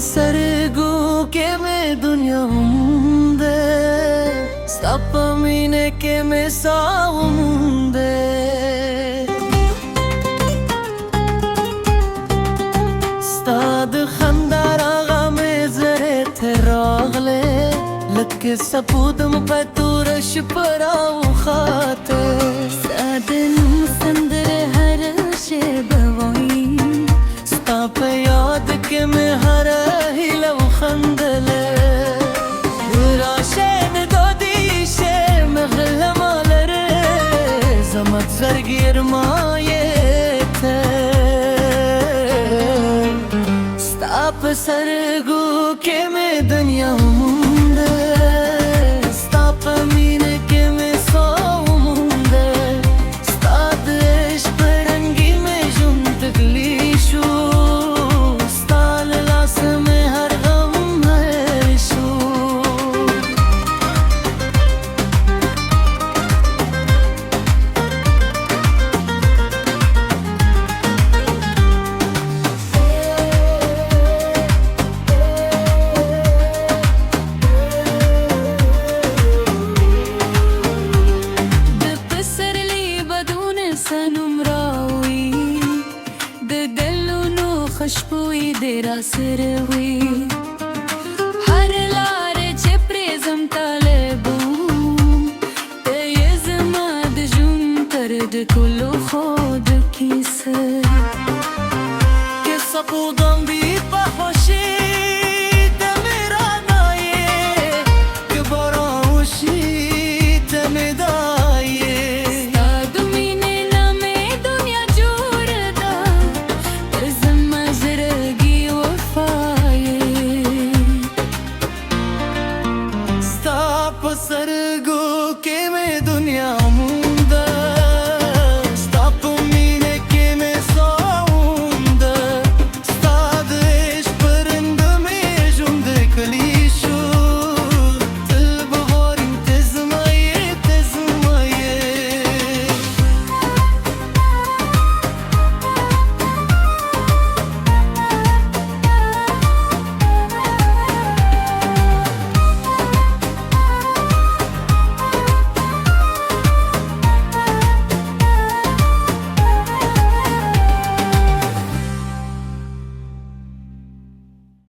سرګو کې مې دنیا مونده ستا په مینه کې مې ساه ومونده ستا د خندا راغه مې زړه ته راغلی لکه سپودم په توره شپه راوخاته ستا د نوم سندره هر شیبه وایي ستا په یاد کې مې هره هیله وخندله راشه نه دادی شه مغله مالره زمت زرګیر مایې ته ستا په سرګو کې مې دنیا مونده ستا په مینه کې مې ساه ومونده ستا د عشق په رنګي مې ژوند تکلی شو ستا له لاسه مې هر غم هېر شو سنم راوي د دلونو خوشبوئی دې را سره وي هر لارې چې پرې ځم طالبوم ته یې زما د ژوند تر ټولو خوږ کیسه کیسه بودم بی په خوشي ته مې رانایې که باران وشي ته مې دایې سر